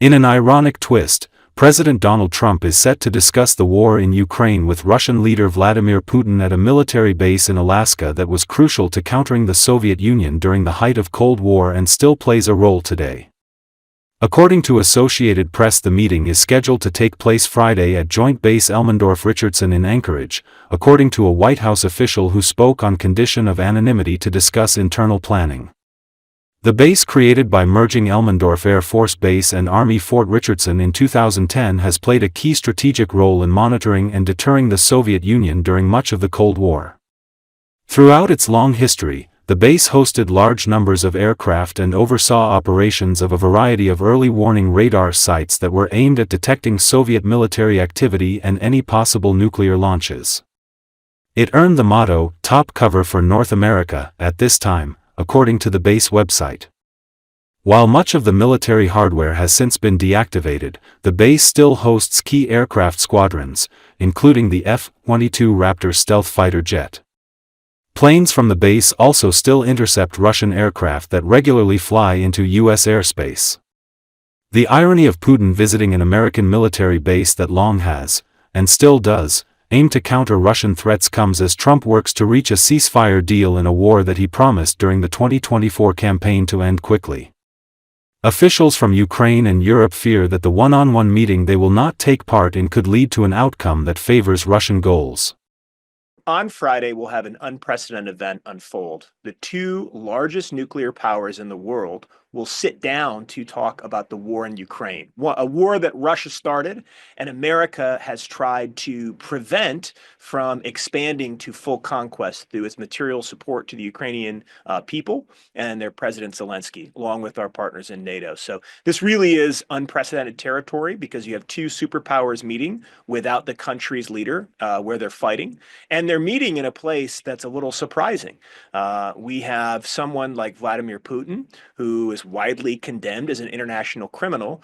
In an ironic twist, President Donald Trump is set to discuss the war in Ukraine with Russian leader Vladimir Putin at a military base in Alaska that was crucial to countering the Soviet Union during the height of Cold War and still plays a role today. According to Associated Press, the meeting is scheduled to take place Friday at Joint Base Elmendorf-Richardson in Anchorage, according to a White House official who spoke on condition of anonymity to discuss internal planning. The base, created by merging Elmendorf Air Force Base and Army Fort Richardson in 2010, has played a key strategic role in monitoring and deterring the Soviet Union during much of the Cold War. Throughout its long history, the base hosted large numbers of aircraft and oversaw operations of a variety of early warning radar sites that were aimed at detecting Soviet military activity and any possible nuclear launches. It earned the motto, "Top Cover for North America," at this time, according to the base website. While much of the military hardware has since been deactivated, the base still hosts key aircraft squadrons, including the F-22 Raptor stealth fighter jet. Planes from the base also still intercept Russian aircraft that regularly fly into U.S. airspace. The irony of Putin visiting an American military base that long has, and still does, aim to counter Russian threats comes as Trump works to reach a ceasefire deal in a war that he promised during the 2024 campaign to end quickly. Officials from Ukraine and Europe fear that the one-on-one meeting they will not take part in could lead to an outcome that favors Russian goals. On Friday, we'll have an unprecedented event unfold. The two largest nuclear powers in the world will sit down to talk about the war in Ukraine, a war that Russia started and America has tried to prevent from expanding to full conquest through its material support to the Ukrainian people and their President Zelenski, along with our partners in NATO. So this really is unprecedented territory because you have two superpowers meeting without the country's leader where they're fighting, and they're meeting in a place that's a little surprising. We have someone like Vladimir Putin, who is widely condemned as an international criminal,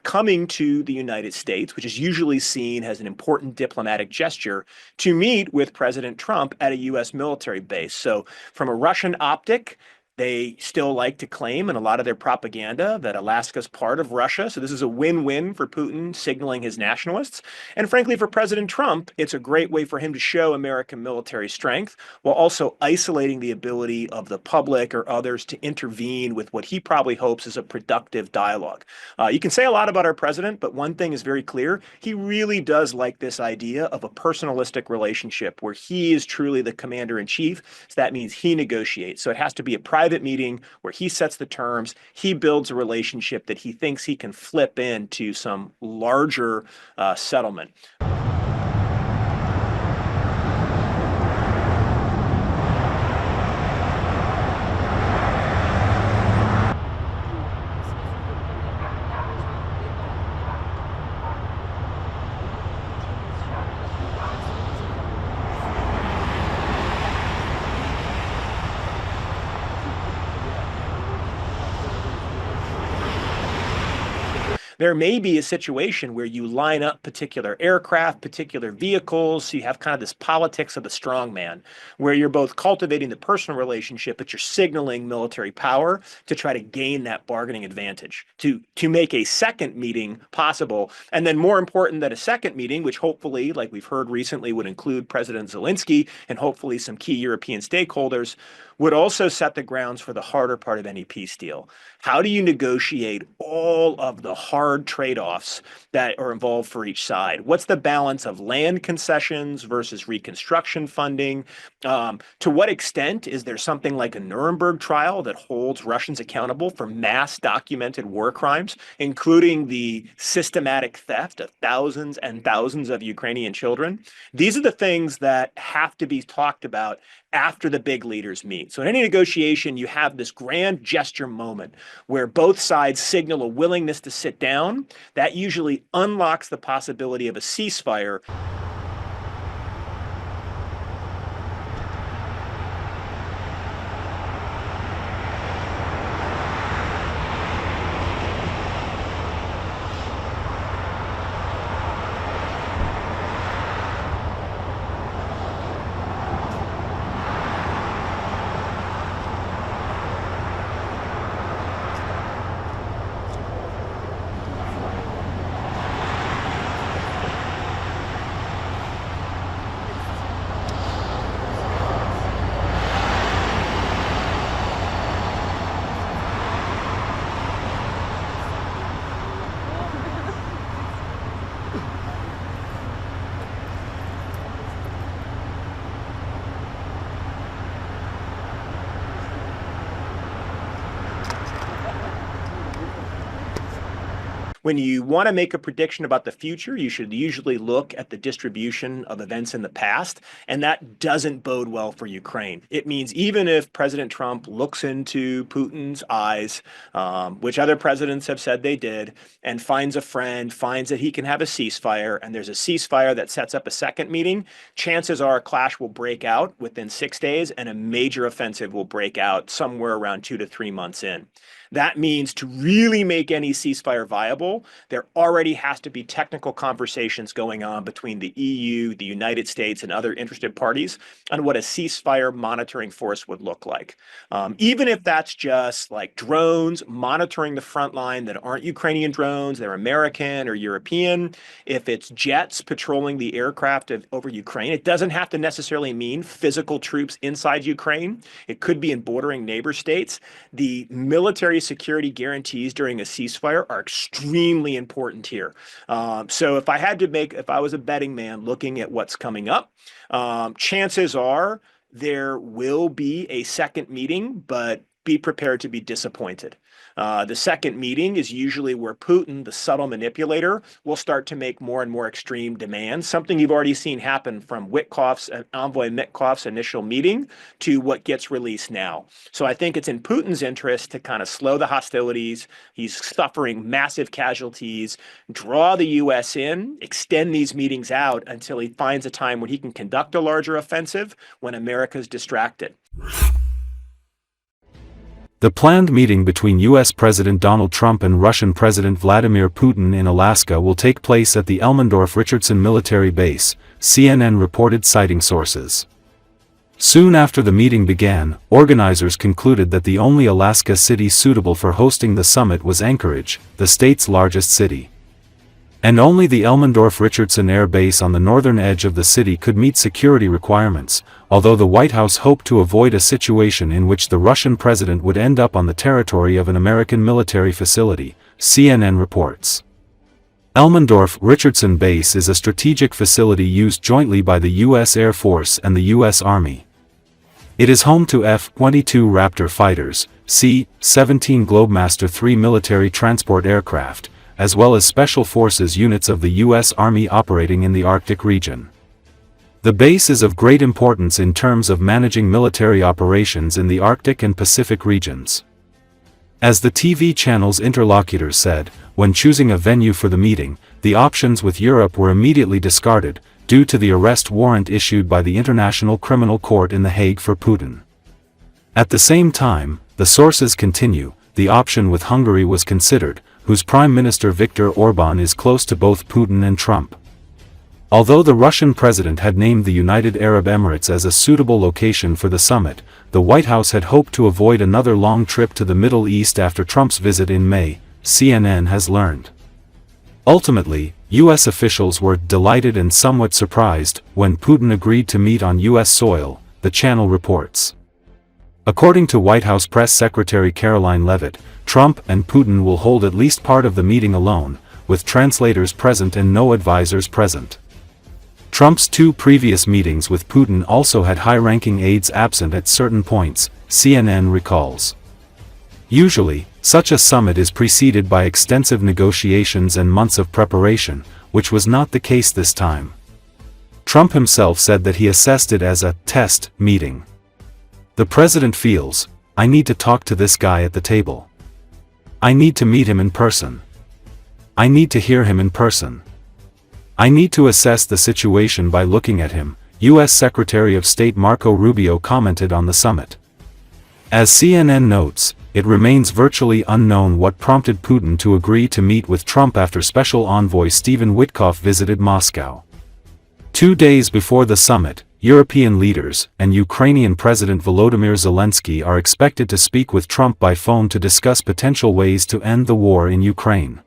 coming to the United States, which is usually seen as an important diplomatic gesture, to meet with President Trump at a U.S. military base. So from a Russian optic, they still like to claim in a lot of their propaganda that Alaska's part of Russia. So this is a win-win for Putin, signaling his nationalists. And frankly, for President Trump, it's a great way for him to show American military strength while also isolating the ability of the public or others to intervene with what he probably hopes is a productive dialogue. You can say a lot about our president, but one thing is very clear. He really does like this idea of a personalistic relationship where he is truly the commander-in-chief. So that means he negotiates. So it has to be a private meeting where he sets the terms, he builds a relationship that he thinks he can flip into some larger settlement. There may be a situation where you line up particular aircraft, particular vehicles, so you have kind of this politics of the strongman, where you're both cultivating the personal relationship, but you're signaling military power to try to gain that bargaining advantage, to make a second meeting possible. And then more important than a second meeting, which hopefully, like we've heard recently, would include President Zelenski and hopefully some key European stakeholders, would also set the grounds for the harder part of any peace deal. How do you negotiate all of the hard trade-offs that are involved for each side? What's the balance of land concessions versus reconstruction funding? To what extent is there something like a Nuremberg trial that holds Russians accountable for mass documented war crimes, including the systematic theft of thousands and thousands of Ukrainian children? These are the things that have to be talked about after the big leaders meet. So in any negotiation, you have this grand gesture moment where both sides signal a willingness to sit down. That usually unlocks the possibility of a ceasefire. When you want to make a prediction about the future, you should usually look at the distribution of events in the past, and that doesn't bode well for Ukraine. It means even if President Trump looks into Putin's eyes, which other presidents have said they did, and finds a friend, finds that he can have a ceasefire, and there's a ceasefire that sets up a second meeting, chances are a clash will break out within 6 days and a major offensive will break out somewhere around 2 to 3 months in. That means to really make any ceasefire viable, there already has to be technical conversations going on between the EU, the United States, and other interested parties on what a ceasefire monitoring force would look like. Even if that's just like drones monitoring the front line that aren't Ukrainian drones, they're American or European. If it's jets patrolling the aircraft over Ukraine, it doesn't have to necessarily mean physical troops inside Ukraine. It could be in bordering neighbor states. The military security guarantees during a ceasefire are extremely important here. So if I was a betting man looking at what's coming up, chances are there will be a second meeting, but be prepared to be disappointed. The second meeting is usually where Putin, the subtle manipulator, will start to make more and more extreme demands, something you've already seen happen from Envoy Witkoff's initial meeting to what gets released now. So I think it's in Putin's interest to kind of slow the hostilities. He's suffering massive casualties, draw the U.S. in, extend these meetings out until he finds a time when he can conduct a larger offensive when America's distracted. The planned meeting between U.S. President Donald Trump and Russian President Vladimir Putin in Alaska will take place at the Elmendorf-Richardson military base, CNN reported citing sources. Soon after the meeting began, organizers concluded that the only Alaska city suitable for hosting the summit was Anchorage, the state's largest city. And only the Elmendorf-Richardson Air Base on the northern edge of the city could meet security requirements, although the White House hoped to avoid a situation in which the Russian president would end up on the territory of an American military facility, CNN reports. Elmendorf-Richardson Base is a strategic facility used jointly by the U.S. Air Force and the U.S. Army. It is home to F-22 Raptor fighters, C-17 Globemaster III military transport aircraft, as well as Special Forces units of the U.S. Army operating in the Arctic region. The base is of great importance in terms of managing military operations in the Arctic and Pacific regions. As the TV channel's interlocutors said, when choosing a venue for the meeting, the options with Europe were immediately discarded, due to the arrest warrant issued by the International Criminal Court in The Hague for Putin. At the same time, the sources continue, the option with Hungary was considered, whose Prime Minister Viktor Orban is close to both Putin and Trump. Although the Russian president had named the United Arab Emirates as a suitable location for the summit, the White House had hoped to avoid another long trip to the Middle East after Trump's visit in May, CNN has learned. Ultimately, U.S. officials were delighted and somewhat surprised when Putin agreed to meet on U.S. soil, the channel reports. According to White House Press Secretary Caroline Leavitt, Trump and Putin will hold at least part of the meeting alone, with translators present and no advisors present. Trump's two previous meetings with Putin also had high-ranking aides absent at certain points, CNN recalls. Usually, such a summit is preceded by extensive negotiations and months of preparation, which was not the case this time. Trump himself said that he assessed it as a test meeting. The president feels, I need to talk to this guy at the table. I need to meet him in person. I need to hear him in person. I need to assess the situation by looking at him, U.S. Secretary of State Marco Rubio commented on the summit. As CNN notes, it remains virtually unknown what prompted Putin to agree to meet with Trump after Special Envoy Stephen Witkoff visited Moscow. 2 days before the summit, European leaders and Ukrainian President Volodymyr Zelensky are expected to speak with Trump by phone to discuss potential ways to end the war in Ukraine.